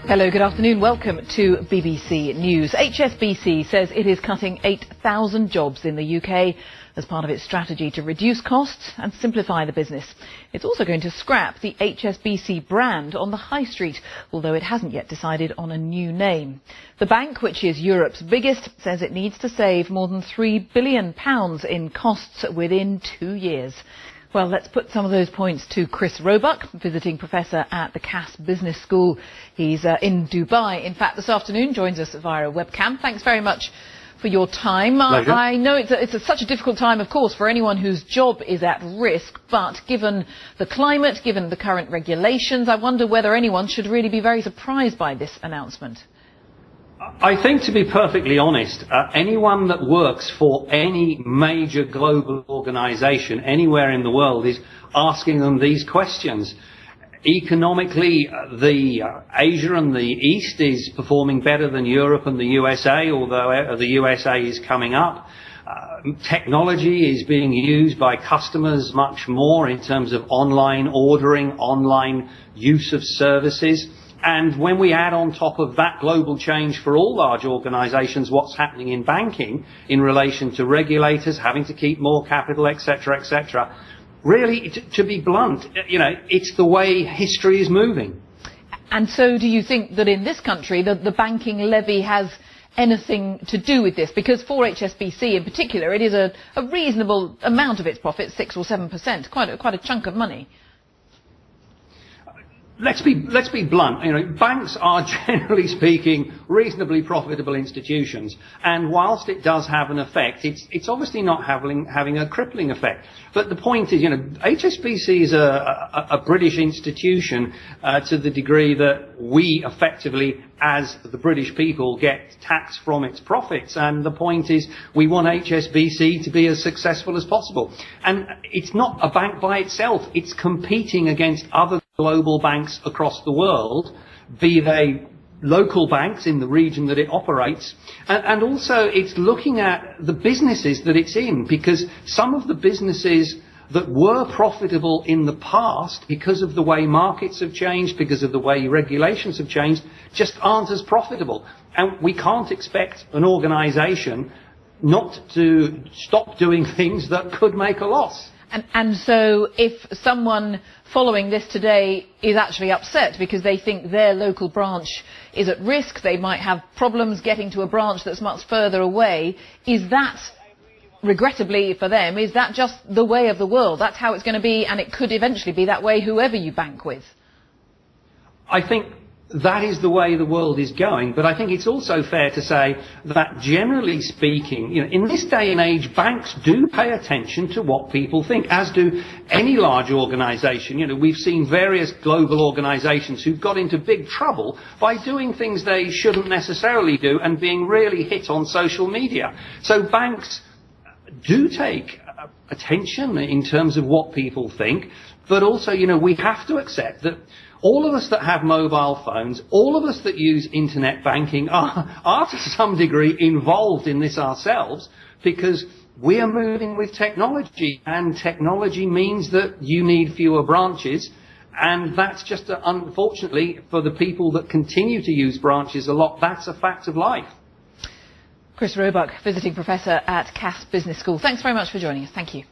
Hello, good afternoon. Welcome to BBC News. HSBC says it is cutting 8,000 jobs in the UK as part of its strategy to reduce costs and simplify the business. It's also going to scrap the HSBC brand on the high street, although it hasn't yet decided on a new name. The bank, which is Europe's biggest, says it needs to save more than £3 billion in costs within 2 years. Well, let's put some of those points to Chris Roebuck, visiting professor at the Cass Business School. He's in Dubai. In fact, this afternoon joins us via a webcam. Thanks very much for your time. I know it's such a difficult time, of course, for anyone whose job is at risk, but given the climate, given the current regulations, I wonder whether anyone should really be very surprised by this announcement. I think, to be perfectly honest, anyone that works for any major global organisation anywhere in the world is asking them these questions. Economically, Asia and the East is performing better than Europe and the USA, although the USA is coming up. Technology is being used by customers much more in terms of online ordering, online use of services. And when we add on top of that global change for all large organisations, what's happening in banking in relation to regulators having to keep more capital, etc., really, to be blunt, it's the way history is moving. And so do you think that in this country the banking levy has anything to do with this? Because for HSBC in particular, it is a reasonable amount of its profits, 6 or 7%, quite a chunk of money. Let's be blunt. Banks are, generally speaking, reasonably profitable institutions, and whilst it does have an effect, it's obviously not having a crippling effect. But the point is, HSBC is a British institution to the degree that we effectively, as the British people, get tax from its profits. And the point is, we want HSBC to be as successful as possible. And it's not a bank by itself. It's competing against other global banks across the world, be they local banks in the region that it operates, and also it's looking at the businesses that it's in, because some of the businesses that were profitable in the past, because of the way markets have changed, because of the way regulations have changed, just aren't as profitable. And we can't expect an organisation not to stop doing things that could make a loss. And so if someone following this today is actually upset because they think their local branch is at risk, they might have problems getting to a branch that's much further away, is that, regrettably for them, is that just the way of the world? That's how it's going to be, and it could eventually be that way whoever you bank with. I think that is the way the world is going, but I think it's also fair to say that, generally speaking, in this day and age, banks do pay attention to what people think, as do any large organisation. We've seen various global organisations who've got into big trouble by doing things they shouldn't necessarily do and being really hit on social media. So banks do take attention in terms of what people think, but also, we have to accept that all of us that have mobile phones, all of us that use internet banking are to some degree involved in this ourselves, because we are moving with technology, and technology means that you need fewer branches, and that's just, unfortunately, for the people that continue to use branches a lot, that's a fact of life. Chris Roebuck, visiting professor at Cass Business School. Thanks very much for joining us. Thank you.